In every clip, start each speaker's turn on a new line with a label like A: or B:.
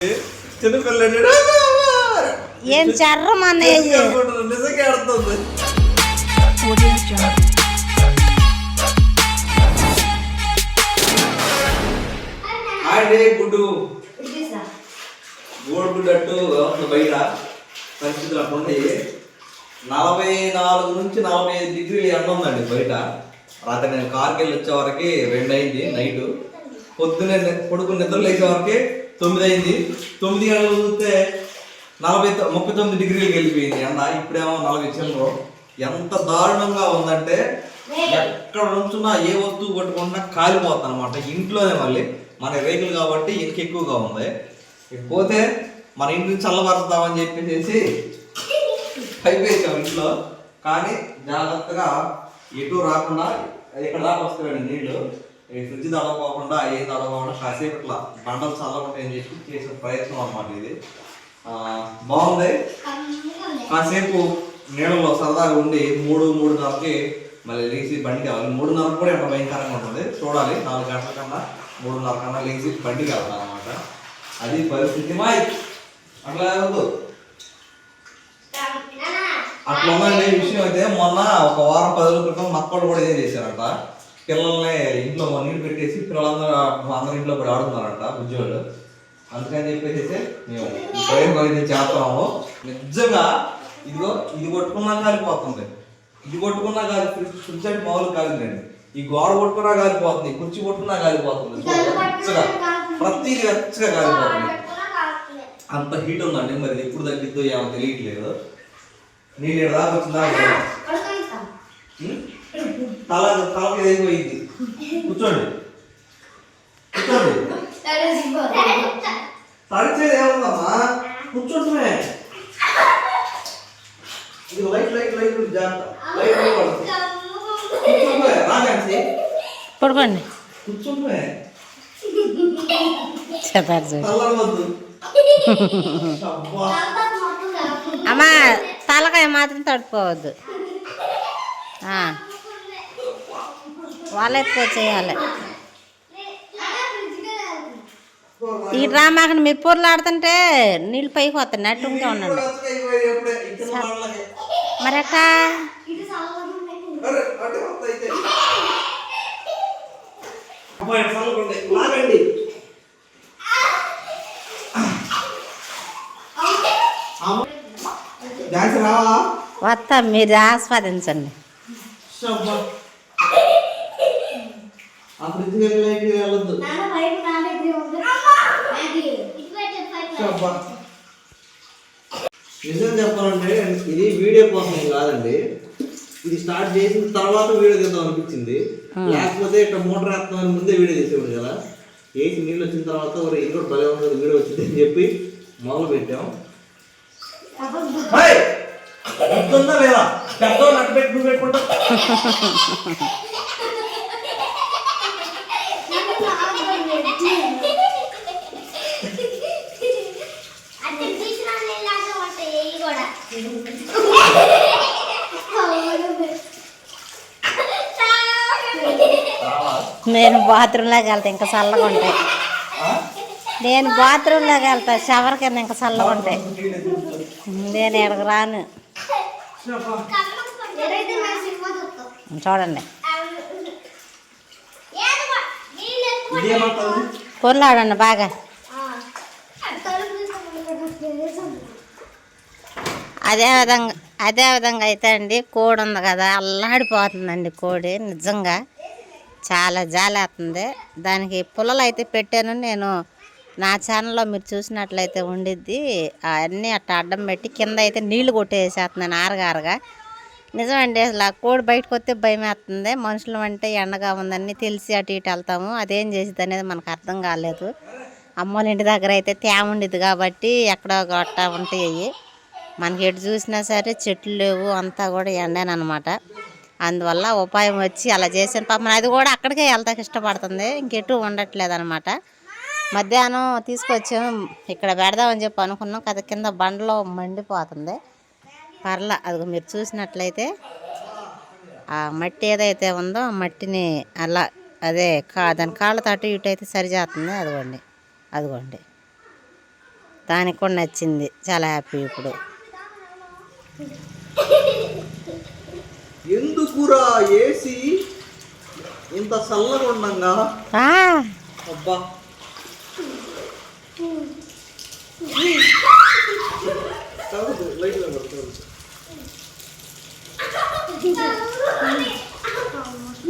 A: చిన్నపిల్లడు
B: ఏం చర్రమన్నయ్య
A: నిజంగా ఆడుతుంది. గుడ్డు గోడుగుడ్డట్టు బయట పరిస్థితులు అట్లా ఉంటాయి. 44 నుంచి 45 డిగ్రీలు ఎండ ఉందండి బయట. రాత్రి నేను కార్కి వెళ్ళి వచ్చే వరకు 2 అయింది నైట్. పొద్దున్నే కొడుకు నిద్ర లేచే వరకు 9 అయింది. 9 గంటలు చూస్తే 39 డిగ్రీలకు వెళ్ళిపోయింది ఎండ. ఇప్పుడేమో 40 చిల్లరు. ఎంత దారుణంగా ఉందంటే ఎక్కడ నుంచున్నా ఏ వస్తువు కొట్టుకున్నా కాలిపోతుంది అనమాట. ఇంట్లోనే మళ్ళీ మన రేకులు కాబట్టి ఇంక ఎక్కువగా ఉంది. పోతే మన ఇంటిని చల్లబరుస్తామని చెప్పేసి పైపు వేసాం ఇంట్లో. కానీ జాగ్రత్తగా ఎటు రాకుండా ఇక్కడ దాకా వస్తాయండి నీళ్ళు. ఫ్రిడ్జ్ తడవకోకుండా ఏం తడవకుండా కాసేపు ఇట్లా బండలు చల్లకుంటాయని చెప్పి చేసిన ప్రయత్నం అన్నమాట ఇది. బాగుంది. కాసేపు నీళ్ళలో సరదాగా ఉండి 3:30కి మళ్ళీ లేచి బండికి వెళ్ళాలి. 3:30 కూడా ఎంత భయంకరంగా ఉంటుంది చూడాలి. 4 గంటల కన్నా 3:30 కన్నా లేచి బండికి వెళ్తాను అనమాట. అది పరిస్థితి. మాయ్ అట్లా వద్దు. అట్లా ఉందండి విషయం. అయితే మొన్న ఒక వారం 10 రోజుల క్రితం మక్కలు కూడా ఇదే చేశారంట. పిల్లల్ని ఇంట్లో నీళ్ళు పెట్టేసి అందరూ ఇంట్లో కూడా ఆడుతున్నారంట ఉద్యోగులు. అందుకని చెప్పేసి మేము ప్రయోగం అయితే చేస్తున్నాము. నిజంగా ఇదిగో ఇది కొట్టుకున్నా కాలిపోతుంది. ఇది కొట్టుకున్నా కాదు. ఫ్రిడ్జ్ అంటే మామూలు కాలిందండి. ఈ గోడ కొట్టుకున్నా కాలిపోతుంది. కుర్చీ కొట్టుకున్నా కాలిపోతుంది. వెచ్చగా ప్రతిదీ వెచ్చగా కాలిపోతుంది. అంత హీట్ ఉందండి. మరి ఎప్పుడు తగ్గిద్దో ఏమో తెలియట్లేదు. నేను ఇక్కడ దాకా వచ్చిందా తలకి అయిపోయింది. కూర్చోండి కూర్చోండి. తడిచేది ఏముందమ్మా కూర్చోండి. ఇది లైట్ లైట్ లైట్ జాగ్రత్త. లైట్ రాకండి
B: పడుకోండి.
A: కూర్చోండి.
B: చెప్పారు అమ్మా తలకాయ మాత్రం తడిపోవద్దు. వాళ్ళెత్తుకో చేయాలి. ఈ డ్రామాకి మీరు పూర్లు ఆడుతుంటే నీళ్ళు పైకి వస్తాయి. నట్టుగా ఉండండి. మరి అట్టా వస్తా. మీరు ఆస్వాదించండి.
A: నిజం చెప్పాలంటే ఇది వీడియో కోసం ఏం కాదండి. ఇది స్టార్ట్ చేసిన తర్వాత వీడియో తీద్దాం అనిపించింది. లేకపోతే ఇక్కడ మోటార్ వేస్తామని ముందే వీడియో చేసేవాడు కదా. వేసి నీళ్ళు వచ్చిన తర్వాత ఇది కూడా భలే ఉంటుంది వీడియో వచ్చింది అని చెప్పి మొదలు పెట్టాం. లేదా పెద్ద నట్టు పెట్టి నువ్వు పెట్టుకుంటా.
B: నేను బాత్రూంలోకి వెళ్తా ఇంకా చల్లగా ఉంటాయి. నేను బాత్రూంలోకి వెళ్తా షవర్ కింద ఇంకా చల్లగా ఉంటాయి. నేను ఎక్కడికి రాను. చూడండి పొర్లాడండి బాగా. అదే విధంగా అయితే అండి కోడి ఉంది కదా అల్లాడిపోతుందండి కోడి. నిజంగా చాలా జాలేస్తుంది. దానికి పుల్లలు అయితే పెట్టాను నేను. నా ఛానల్లో మీరు చూసినట్లయితే ఉండిద్ది. అవన్నీ అట్లా అడ్డం పెట్టి కింద అయితే నీళ్లు కొట్టేసేస్తున్నాను ఆరగారగా. నిజమండి అసలు ఆ కోడి బయటకు వస్తే భయం వేస్తుంది. మనుషులు అంటే ఎండగా ఉందని తెలిసి అటు ఇటు వెళ్తాము. అదేం చేసిద్ది అనేది మనకు అర్థం కాలేదు. అమ్మోళ్ళ ఇంటి దగ్గర అయితే తేమ ఉండిద్ది కాబట్టి ఎక్కడో గొట్ట ఉంటాయి. మనకి ఎటు చూసినా సరే చెట్లు లేవు. అంతా కూడా ఎండేనమాట. అందువల్ల ఉపాయం వచ్చి అలా చేసాను. పాపం అది కూడా అక్కడికే వెళ్తాకి ఇష్టపడుతుంది. ఇంకెటు ఉండట్లేదు అనమాట. మధ్యాహ్నం తీసుకొచ్చాము ఇక్కడ పెడదామని చెప్పి అనుకున్నాం కదా. కింద బండలో మండిపోతుంది. పర్ల అది మీరు చూసినట్లయితే ఆ మట్టి ఏదైతే ఉందో ఆ మట్టిని అలా అదే దాని కాళ్ళతో అటు ఇటు అయితే సరిచేస్తుంది. అదిగోండి అదిగోండి దానికి కూడా నచ్చింది, చాలా హ్యాపీ ఇప్పుడు.
A: ఎందుకురా ఏసి ఇంత చల్లగా ఉండంగా? అబ్బా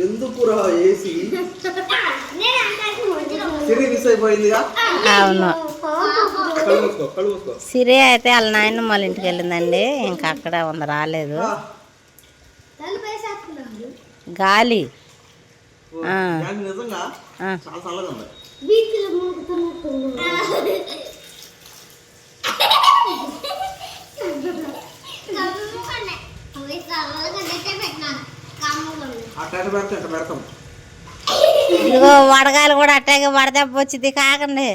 A: ఎందుకురా ఏసి సిరి మిస్ అయిపోయిందిగా.
B: అవును,
A: కలుగుకో
B: సిరి అయితే వాళ్ళ నాయనమ్మ వాళ్ళ ఇంటికి వెళ్ళిందండి, ఇంకా అక్కడ ఉంది, రాలేదు. గాలి
A: నిజంగా చాలా చల్లగా ఉంది. పెడతాం.
B: ఇదిగో వడగాలి కూడా అట్టాగే వడదెబ్బ వచ్చింది, కాకండి.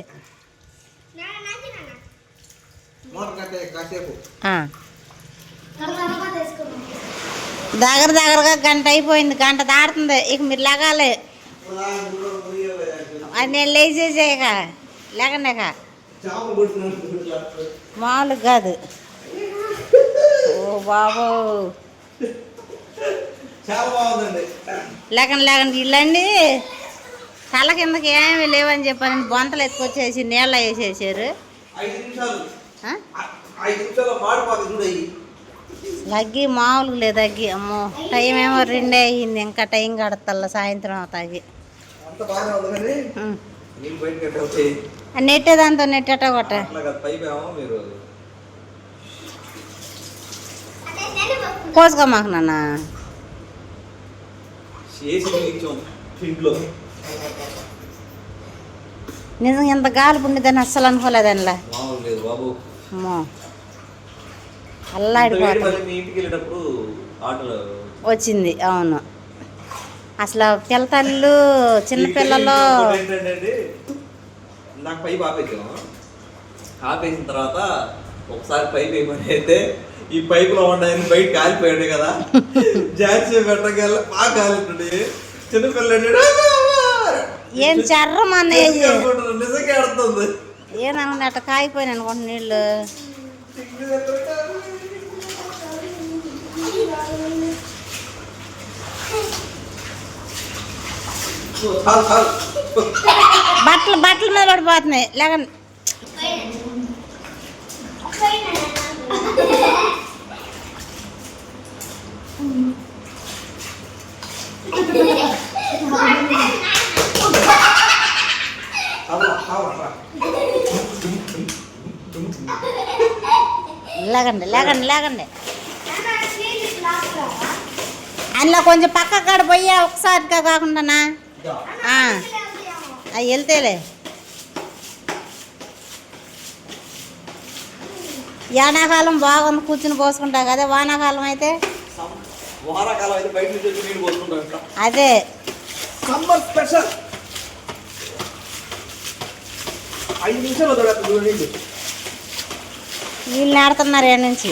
B: దగ్గరగా గంట అయిపోయింది, గంట దాడుతుంది. ఇక మీరు లేగాలి, అది నేను లేచేసేయక లేకండి. ఇక మామూలుగా కాదు. ఓ బాబు, లేకండి ఇల్లండి. తల కిందకి ఏమీ లేవని చెప్పాను, బొంతలు ఎత్తుకొచ్చేసి నీళ్ళు వేసేసారు. లగ్గి మామూలుగా లేదు, అగ్గి. అమ్మో, టైం ఏమో 2 అయ్యింది, ఇంకా టైం గడతల్లా సాయంత్రం అవుతాగి. నెట్టే దాంతో నెట్టేట కొట్ట కోసుకో మాకు నాన్న. నిజం ఎంత గాలి పుండిదని అస్సలు అనుకోలేదనిలా. అమ్మో, అల్లాడిపోతుంది వచ్చింది. అవును, అసలు పిల్లతల్లు చిన్నపిల్లలు
A: నాకు పైపు ఆపేసిన తర్వాత ఒకసారి పైపు వేయమని అయితే ఈ పైపులో ఉండని బయట కాలిపోయాడు కదా, జాగ్రత్త పెట్టగల బాగా కాలుతుంది. చిన్నపిల్లడు
B: ఏం చర్రమనే
A: నిజంగా ఆడుతుంది.
B: ఏదన్నా అట్ట కాగిపోయినా అనుకోండి నీళ్ళు. బట్టల మీద పడిపోతున్నాయి. లేకండి లేకండి అందులో కొంచెం పక్క కాడ పోయా, ఒకసారిగా కాకుండానా అవి వెళ్తేలే. ఎండాకాలం బాగుంది, కూర్చుని పోసుకుంటా కదా. వానాకాలం అయితే అదే
A: సమ్మర్ స్పెషల్. 5 నిమిషాలు
B: వీళ్ళు నాడుతున్నారు ఏడు నుంచి.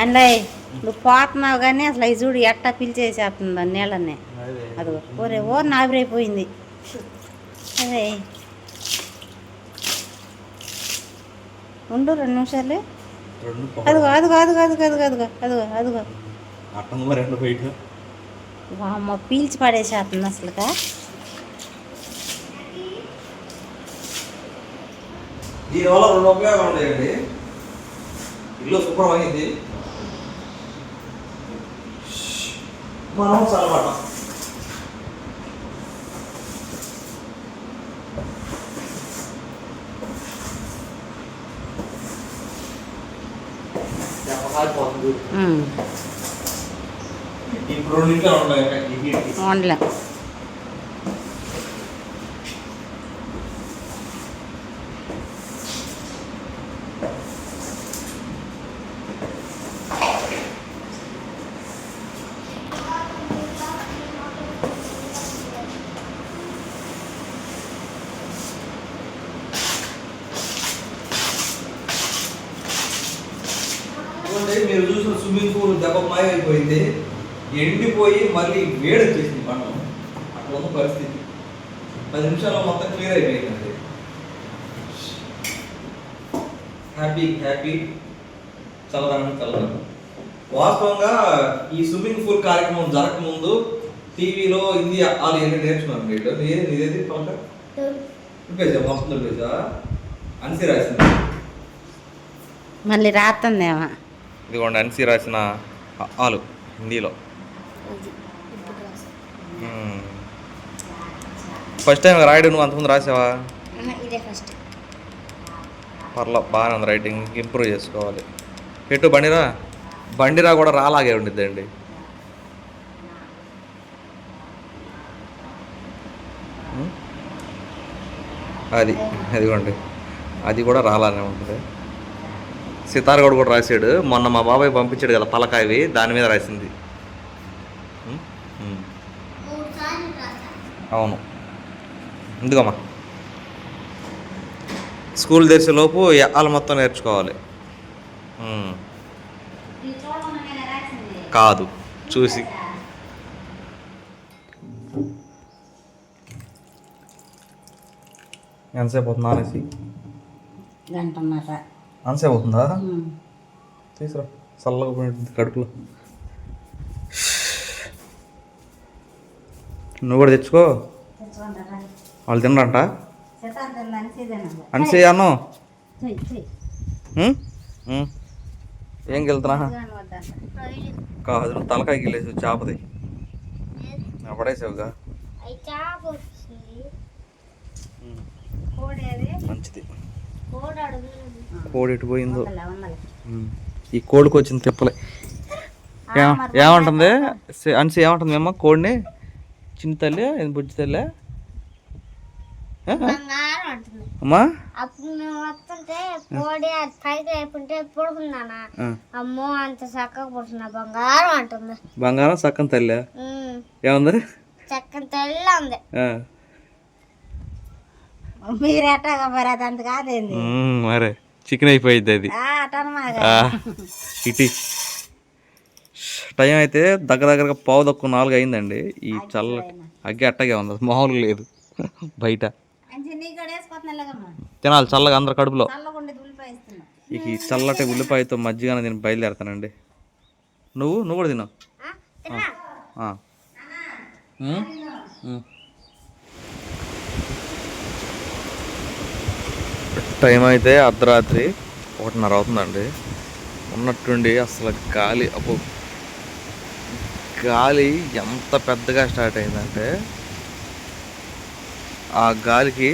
B: అండయ్ నువ్వు పోతున్నావు కానీ అసలు అవి చూడు ఎట్టా పిలిచేసేస్తుంది నీళ్ళని. అదిగో ఓరే నావిరైపోయింది. అదే ఉండు 2 నిమిషాలు. అదిగో అమ్మ పీల్చి పడేసేస్తుంది అసలుగా.
A: దీనివల్ల 2 ఉపయోగాలు ఉన్నాయండి. ఇల్లు శుభ్రమైంది, మనం చల్లబడ. ఇప్పుడు 2 నిమిషాలు
B: ఉండలే.
A: మీరు చూసిన స్విమ్మింగ్ పూల్ దెబ్బ మాయమైపోయింది, ఎండిపోయి మళ్ళీ వేడి వచ్చేసింది పంట. అట్లా ఉన్న పరిస్థితి. 10 నిమిషాల్లో మొత్తం క్లియర్ అయిపోయిందండి. హ్యాపీ హ్యాపీ చల్లదనం. వాస్తవంగా ఈ స్విమ్మింగ్ పూల్ కార్యక్రమం జరగకముందు టీవీలో హిందీ వాళ్ళు ఏంటి నేర్చుకున్నాను వీళ్ళు. నీదేది పలక మొత్తం అన్సీ రాసింది,
B: మళ్ళీ రాస్తుందేమో.
A: ఇదిగోండి అన్సీ రాసిన ఆలు హిందీలో. ఫస్ట్ టైం రాయడం నువ్వు అంతకుముందు రాసావా?
B: ఇదే ఫస్ట్.
A: పర్లా బాగానే ఉంది, రైటింగ్ ఇంప్రూవ్ చేసుకోవాలి. పెట్టు బండిరా కూడా రాలాగే ఉండిద్దండి. అదిగోండి అది కూడా రాలానే ఉంటుంది. సితారగౌడ్ కూడా రాశాడు మొన్న, మా బాబాయ్ పంపించాడు కదా పలకాయవి, దాని మీద రాసింది. అవును, ఎందుకమ్మా స్కూల్ తెరిచేలోపు వాళ్ళు మొత్తం నేర్చుకోవాలి. కాదు చూసి. ఎంతసేపు అవుతుందా అనేసి?
B: గంటన్నర.
A: అంతసేపు అవుతుందా? తీసురా, చల్లగా పోయింది కడుపులో. నువ్వు కూడా తెచ్చుకో, వాళ్ళు తినరంట. అన్సీ అను ఏం వెళ్తున్నా కాదు, తలకాయకి వెళ్ళేసి చేపది పడేసావుగా. మంచిది. కోడి ఎటు పోయిందో, ఈ కోడికి వచ్చిన తిప్పలే. ఏమంటుంది అన్సి, ఏమంటుంది మేమ్మ కోడిని? చిన్న తల్లి బుజ్జి తల్లి అమ్మా.
C: అప్పుడు మేము వస్తుంటే కోడి అది పైకి అయిపోతే పడుకున్నానా, అమ్మో అంత చక్కగా పడుతున్నా బంగారం అంటుంది.
A: బంగారం చక్కని తల్లి ఏముంది?
C: చక్కని తల్లి ఉంది.
B: మీరెట్టగా మరి అది అంత కాదేంది
A: మరే చికెన్ అయిపోయింది అది. ఇటీ టైం అయితే దగ్గరగా 3:45 అయిందండి. ఈ చల్ల అగ్గి అట్టగే ఉంది, మామూలుగా లేదు బయట. తినాలి చల్లగా అందరు కడుపులో. ఇక ఈ చల్లటి ఉల్లిపాయతో మజ్జిగ నేను బయలుదేరుతానండి. నువ్వు కూడా తిన్నావు. టైం అయితే అర్ధరాత్రి 1:30 అవుతుందండి. ఉన్నట్టుండి అసలు గాలి ఎంత పెద్దగా స్టార్ట్ అయిందంటే, ఆ గాలికి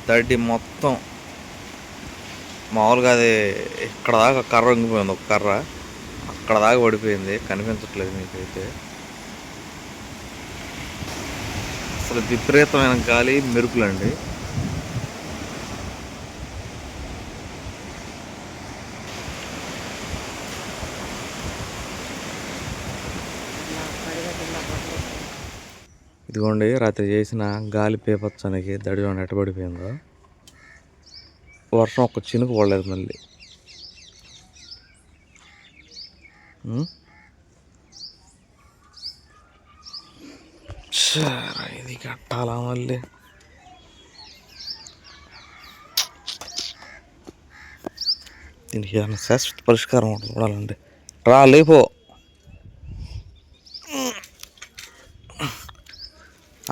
A: దడ్డి మొత్తం మామూలుగా అది ఇక్కడ దాకా కర్ర వంగిపోయింది, ఒక కర్ర అక్కడ దాకా పడిపోయింది, కనిపించట్లేదు మీకైతే. అసలు విపరీతమైన గాలి, మెరుపులండి. ఇదిగోండి రాత్రి చేసిన గాలి పేపచ్చనికి దడిలో నెట్టబడిపోయిందో. వర్షం ఒక చినుకు పడలేదు మళ్ళీ. ఇది కట్టాలా మళ్ళీ? దీనికి ఏమైనా శాశ్వత పరిష్కారం ఉంటుంది చూడాలండి. లేపో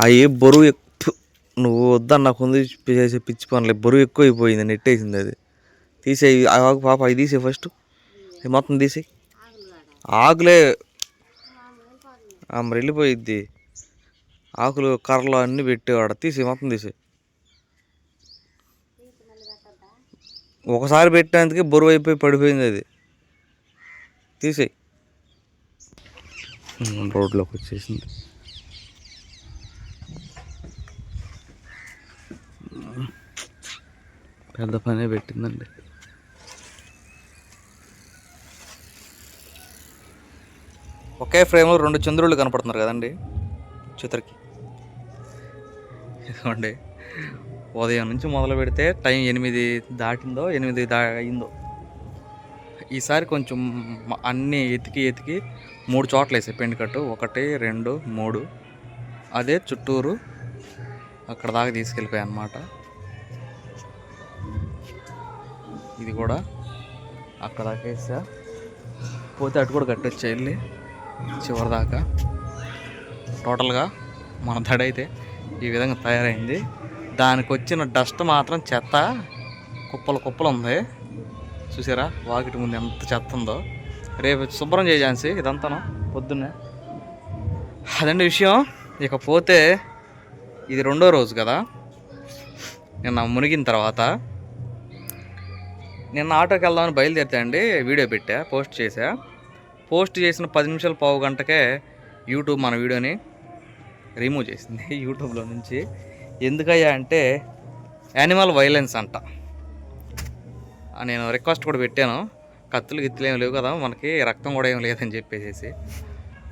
A: అవి బరువు నువ్వు వద్దని నాకు ఉంది చేసే పిచ్చి పనులు. బరువు ఎక్కువ అయిపోయింది, నెట్టేసింది అది. తీసేయి పాప, అవి తీసే ఫస్ట్, మొత్తం తీసేయి. ఆకులే మరి వెళ్ళిపోయిద్ది. ఆకులు కర్రలు అన్నీ పెట్టేవాడు, తీసేయి మొత్తం తీసేయి. ఒకసారి పెట్టేందుకే బరువు అయిపోయి పడిపోయింది అది, తీసేయి. రోడ్లోకి వచ్చేసింది. పెద్ద పనే పెట్టిందండి. ఒకే ఫ్రేమ్లో 2 చంద్రుళ్ళు కనపడుతున్నారు కదండి చిత్రకి. ఇదిగోండి ఉదయం నుంచి మొదలు పెడితే టైం 8 దాటిందో 8 అయిందో. ఈసారి కొంచెం అన్నీ ఎతికి 3 చోట్ల వేసాయి పెండి కట్టు. 1, 2, 3 అదే చుట్టూరు అక్కడ దాకా తీసుకెళ్ళిపోయాయి అన్నమాట. ఇది కూడా అక్కడ దాకా వేసా, పోతే అటు కూడా కట్టొచ్చా వెళ్ళి చివరి దాకా. టోటల్గా మన దడి అయితే ఈ విధంగా తయారైంది. దానికి వచ్చిన డస్ట్ మాత్రం చెత్త కుప్పలు ఉంది. చూసారా వాకిటి ముందు ఎంత చెత్త ఉందో. రేపు శుభ్రం చేయాల్సి ఇదంతాను పొద్దున్నే. అదండి విషయం. ఇకపోతే ఇది 2వ రోజు కదా. నిన్న మునిగిన తర్వాత నిన్న ఆటోకి వెళ్దామని బయలుదేరితే అండి వీడియో పెట్టా, పోస్ట్ చేసిన 10 నిమిషాలు పావు గంటకే యూట్యూబ్ మన వీడియోని రిమూవ్ చేసింది యూట్యూబ్లో నుంచి. ఎందుకయ్యా అంటే యానిమల్ వైలెన్స్ అంట. నేను రిక్వెస్ట్ కూడా పెట్టాను, కత్తులు గిత్తులు ఏమి లేవు కదా మనకి, రక్తం కూడా ఏం లేదని చెప్పేసి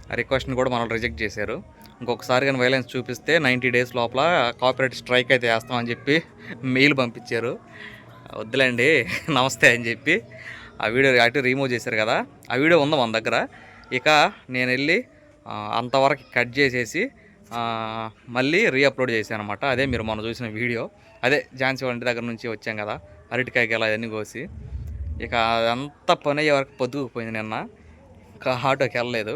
A: ఆ రిక్వెస్ట్ని కూడా మనల్ని రిజెక్ట్ చేశారు. ఇంకొకసారి కానీ వైలెన్స్ చూపిస్తే 90 డేస్ లోపల కాపీరైట్ స్ట్రైక్ అయితే వేస్తామని చెప్పి మెయిల్ పంపించారు. వద్దులేండి నమస్తే అని చెప్పి ఆ వీడియో అటు రిమూవ్ చేశారు కదా. ఆ వీడియో ఉంది మన దగ్గర. ఇక నేను వెళ్ళి అంతవరకు కట్ చేసేసి మళ్ళీ రీఅప్లోడ్ చేశాను అనమాట. అదే మీరు మనం చూసిన వీడియో. అదే ఝాన్సీ వంటి దగ్గర నుంచి వచ్చాం కదా, అరటికాయ గెల అవన్నీ కోసి. ఇక అదంతా పని అయ్యే వరకు పొద్దుకుపోయింది నిన్న. ఇంకా ఆటోకి వెళ్ళలేదు.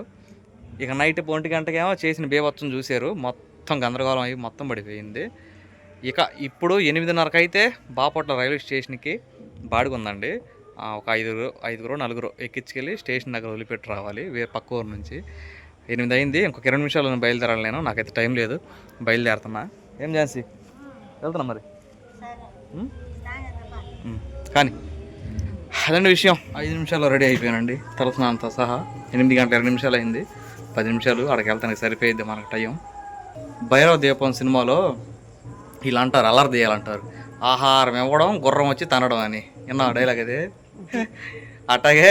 A: ఇక నైట్ 1 గంటకేమో చేసిన బేబత్సం చూశారు, మొత్తం గందరగోళం అయ్యి మొత్తం పడిపోయింది. ఇక ఇప్పుడు 8:30కి అయితే బాపట్ల రైల్వే స్టేషన్కి బాడుగు ఉందండి. ఒక 5-4 ఎక్కించుకెళ్ళి స్టేషన్ దగ్గర వదిలిపెట్టి రావాలి పక్క ఊరు నుంచి. 8 అయింది, ఇంకొక 20 నిమిషాలు బయలుదేరాలి నేను. నాకైతే టైం లేదు, బయలుదేరుతున్నా. ఏం ఝాన్సీ వెళ్తున్నా మరి కానీ. అదండి విషయం. 5 నిమిషాల్లో రెడీ అయిపోయానండి తలస్నానంతో సహా. 8 గంటల 2 నిమిషాలు అయింది. 10 నిమిషాలు అక్కడికి వెళ్తానికి సరిపోయిద్ది మనకు టైం. భైరవ దీపం సినిమాలో ఇలా అంటారు, అల్లరి తీయాలంటారు, ఆహారం ఇవ్వడం గుర్రం వచ్చి తనడం అని. విన్నా డైలాగ్ అది. అట్లాగే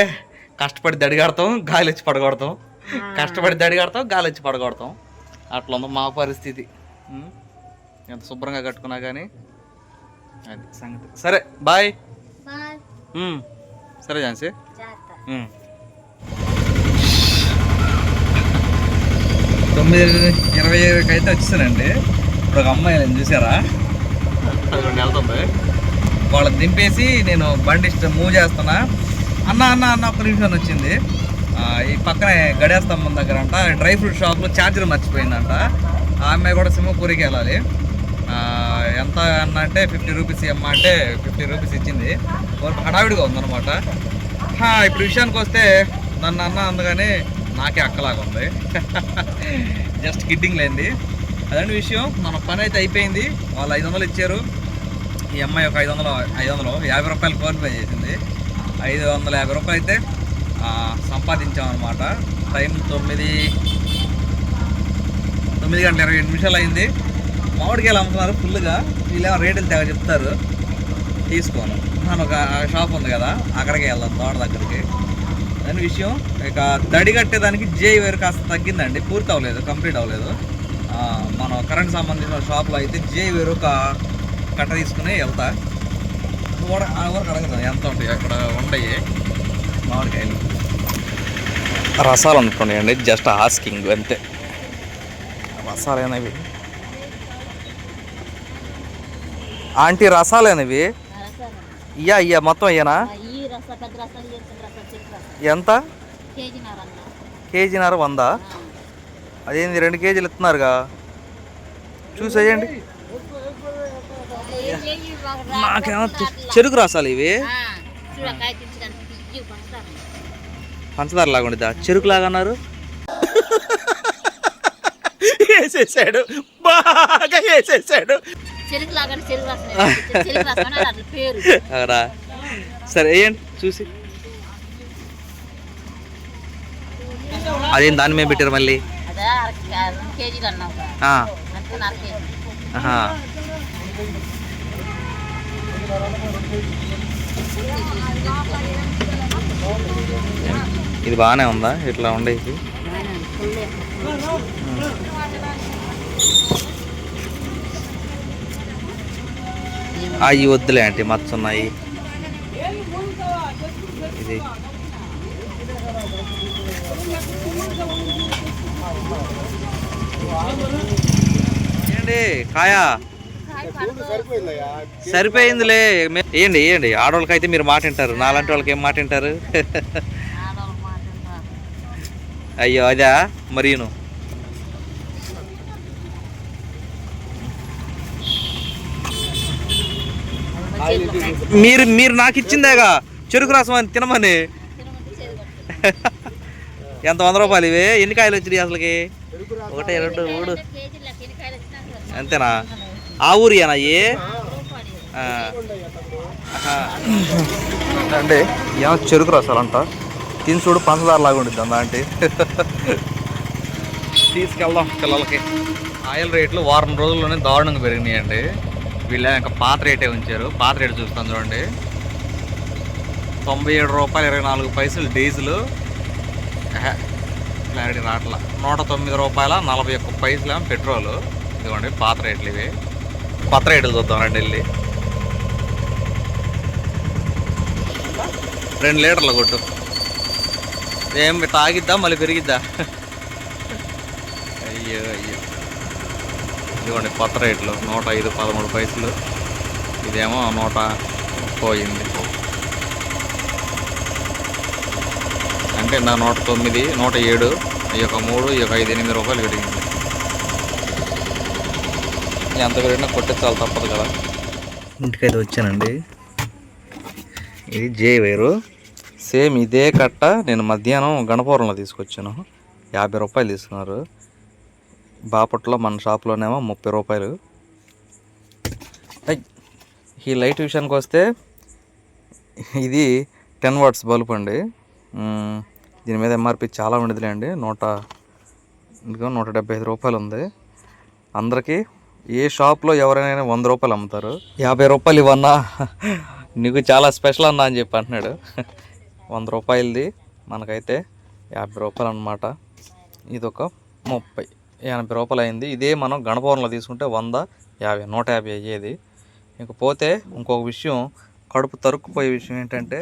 A: కష్టపడి దడిగాడతాం, గాలి వచ్చి పడగొడతాం, కష్టపడి దడిగాడతాం, గాలి వచ్చి పడగొడతాం. అట్లా ఉంది మా పరిస్థితి. ఎంత శుభ్రంగా కట్టుకున్నా కానీ అది సంగతి. సరే బాయ్. సరే ఝాన్సీ. 9:27కి అయితే వచ్చేసానండి. ఇప్పుడు ఒక అమ్మాయి చూసారా, వెళ్తుంది. వాళ్ళని దింపేసి నేను బండి మూవ్ చేస్తున్నా. అన్న ఒక్క నిమిషం వచ్చింది. ఈ పక్కనే గడియాస్తంభం దగ్గర అంట డ్రై ఫ్రూట్ షాప్లో ఛార్జర్ మర్చిపోయిందంట. ఆ అమ్మాయి కూడా సింహపూరికి వెళ్ళాలి. ఎంత అన్న అంటే 50 రూపీస్ అమ్మ అంటే 50 రూపీస్ ఇచ్చింది. హడావిడిగా ఉందన్నమాట. ఇప్పుడు విషయానికి వస్తే నన్ను అన్న అందుకని నాకే అక్కలాగా ఉంది. జస్ట్ కిడ్డింగ్ లేండి. అదండి విషయం. మన పని అయితే అయిపోయింది. వాళ్ళు 500 ఇచ్చారు. ఈ అమ్మాయి ఒక 50 రూపాయలు ఫోన్ పే చేసింది. 550 రూపాయలు అయితే సంపాదించామన్నమాట. టైం 9 గంటల 27 నిమిషాలు అయింది. మామిడికాయలు అమ్ముతున్నారు ఫుల్గా. వీళ్ళేమో రేట్లు తెగ చెప్తారు, తీసుకోను. మనం ఒక షాప్ ఉంది కదా, అక్కడికి వెళ్దాం, తోట దగ్గరికి. దాని విషయం. ఇక దడి కట్టేదానికి జే వేరు కాస్త తగ్గిందండి, పూర్తి అవ్వలేదు, కంప్లీట్ అవ్వలేదు. మనం కరెంట్ సంబంధించిన షాప్లో అయితే జే వేరు ఒక కట్ట తీసుకుని వెళ్తా. వరకు అడగదాం ఎంత ఉంటాయి అక్కడ ఉండయి మామిడికాయలు. రసాలు అనుకోండి, జస్ట్ ఆస్కింగ్ అంతే. రసాలేనవి ఆంటీ, రసాలేనవి ఇయ్యా మొత్తం అయ్యానా? ఎంత? కేజీన్నర 100. అదేంది 2 కేజీలు ఇస్తున్నారుగా, చూసేయండి. నాకేమో చెరుకు రసాలు ఇవి. పంచదార లాగా ఉండిద్దా? చెరుకు లాగా అన్నారు. వేసేసాడు, బాగా వేసేసాడు. సరే వేయండి చూసి. అదేం దాని మీద పెట్టారు మళ్ళీ? ఇది బాగానే ఉందా ఇట్లా ఉండేది? అవి వద్దులే అంటే మచ్చున్నాయి. ఇది ఏంటండి కాయ సరిపోయిందిలే. వేయండి వేయండి, ఆడవాళ్ళకి అయితే మీరు మాట వింటారు, నాలాంటి వాళ్ళకి ఏం మాట వింటారు? అయ్యో అదా మరీను. మీరు మీరు నాకు ఇచ్చిందేగా చెరుకు రసం అని తినమని. ఎంత 100 రూపాయలు ఇవి? ఎన్ని కాయలు వచ్చినాయి అసలుకి? 1 2 3 అంతేనా? ఆ ఊరియేనా అయ్యి? అంటే ఏమో చెరుకు రసాలంట, తిని చూడు పంచదార లాగా ఉంటుంది అలాంటి. తీసుకెళ్దాం పిల్లలకి. ఆయిల్ రేట్లు వారం రోజుల్లోనే దారుణంగా పెరిగినాయండి. వీళ్ళ ఇంకా పాత రేటే ఉంచారు. పాత రేటు చూస్తాను చూడండి, 97 రూపాయలు 24 పైసలు డీజిల్. క్లారిటీ రావట్లా. 109 రూపాయల 41 పైసలు పెట్రోలు. ఇదిగోండి పాత రేట్లు ఇవి. కొత్త రేట్లు చూద్దాం రండి వెళ్ళి. 2 లీటర్లు కొట్టు. ఏం తాగిద్దా మళ్ళీ పెరిగిద్దా? అయ్యో అయ్యో. ఇదిగోండి కొత్త రేట్లు 105 13 పైసలు. ఇదేమో 130 పోయింది. అంటే నా 109 107. ఈ యొక్క 3 ఈ యొక్క 5 8 రూపాయలు పెరిగింది. ఎంత పెరిగినా కొట్టేసాలి తప్పదు కదా. ఇంటికైతే వచ్చానండి. ఇది జే వైరు, సేమ్ ఇదే కట్ట నేను మధ్యాహ్నం గణపురంలో తీసుకొచ్చాను. 50 రూపాయలు తీసుకున్నారు. బాపట్లో మన షాప్లోనేమో 30 రూపాయలు. ఈ లైట్ విషయానికి వస్తే ఇది 10 వాట్స్ బల్బ్ అండి. దీని మీద ఎంఆర్పి చాలా ఉండదులే అండి. 175 రూపాయలు ఉంది. అందరికీ ఏ షాప్లో ఎవరైనా 100 రూపాయలు అమ్ముతారు. 50 రూపాయలు ఇవన్నా నీకు చాలా స్పెషల్ అన్నా అని చెప్పి అంటున్నాడు. 100 రూపాయలది మనకైతే 50 రూపాయలు అన్నమాట. ఇదొక 30 80 రూపాయలు అయింది. ఇదే మనం గణపవరంలో తీసుకుంటే 100 50 150 అయ్యేది. ఇంకపోతే ఇంకొక విషయం, కడుపు తరుక్కుపోయే విషయం ఏంటంటే,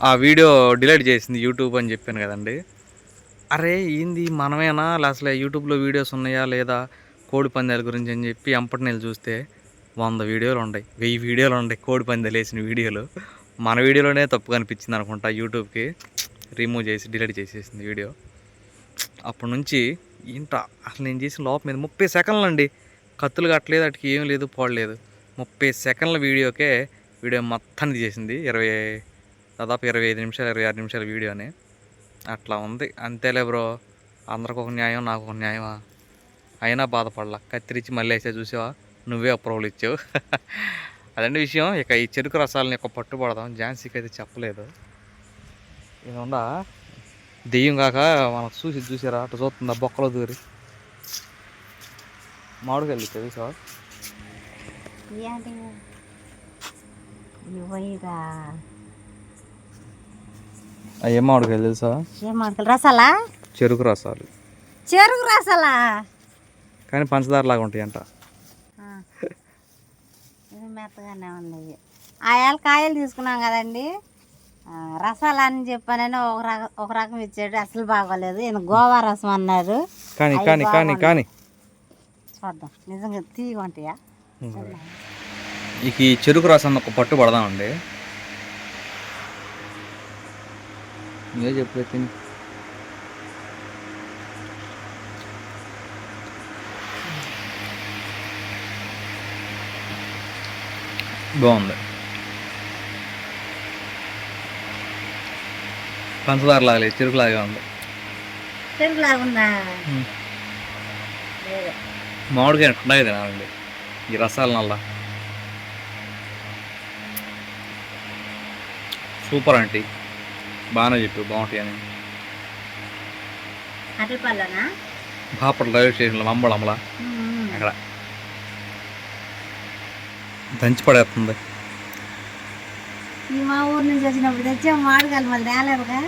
A: ఆ వీడియో డిలీట్ చేసింది యూట్యూబ్ అని చెప్పాను కదండి. అరే ఏంది మనమేనా అసలు యూట్యూబ్లో వీడియోస్ ఉన్నాయా లేదా కోడి పందాల గురించి అని చెప్పి ఎంపటినేళ్ళు చూస్తే 100 వీడియోలు ఉన్నాయి, 1000 వీడియోలు ఉన్నాయి కోడి పందాలు వేసిన వీడియోలు. మన వీడియోలోనే తప్పు కనిపించింది అనుకుంటా, యూట్యూబ్కి రిమూవ్ చేసి డిలీట్ చేసేసింది వీడియో. అప్పటి నుంచి ఇంత అసలు నేను చేసిన లోపల మీద 30 సెకండ్లు అండి. కత్తులు కట్టలేదు, అటుకి ఏం లేదు పోడలేదు. 30 సెకండ్ల వీడియోకే వీడియో మొత్తాన్ని చేసింది. దాదాపు 25 నిమిషాలు 26 నిమిషాల వీడియోని. అట్లా ఉంది. అంతేలే బ్రో, అందరికి ఒక న్యాయం నాకు ఒక న్యాయమా? అయినా బాధపడలా. కత్తిరించి మళ్ళీ వేసే చూసావా, నువ్వే అప్రూవల్ ఇచ్చావు. అదండి విషయం. ఇక ఈ చెరుకు రసాలని ఒక పట్టుబడదాం. ఝాన్సీకి అయితే చెప్పలేదు. ఇదండా దెయ్యం కాక మనకు చూసారా అటు చూస్తుందా బొక్కలో దూరి మామిడికాయలు చూసావా? ఏం మామిడికాయలు తెలుసా?
B: ఏం మామిడికాయలు? రసాలా?
A: చెరుకు రసాలు.
B: చెరుకు రసాలా?
A: కానీ పంచదార లాగా ఉంటాయంట.
B: ఇది మెత్తగానే ఉంది. కాయలు తీసుకున్నాం కదండి, రసాలు అని చెప్పానని ఒక రకం ఇచ్చాడు, అసలు బాగోలేదు. ఈయన గోవా రసం అన్నారు.
A: కానీ కానీ కానీ కానీ
B: చూద్దాం నిజంగా తీయగా ఉంటాయా.
A: ఇక ఈ చెరుకు రసం ఒక పట్టు పడదామండి. ఏ చెప్పు తిని. బాగుంది. పంచదార లాగలేదు, చెరుకు లాగా ఉంది.
B: చెరుకు లాగా ఉందా?
A: మామిడికాయ ఉన్నాయి తినాలండి ఈ రసాల నల్ల. సూపర్ ఆంటీ, బాగానే చెప్పు బాగుంటాయి అని. బాపట్ల రైల్వే స్టేషన్లో మంబళమ్మల అక్కడ దంచి పడేస్తుంది.
B: మా ఊరు నుంచి వచ్చినప్పుడు తెచ్చా మాడగాలి, మళ్ళీ రాలేదుగా.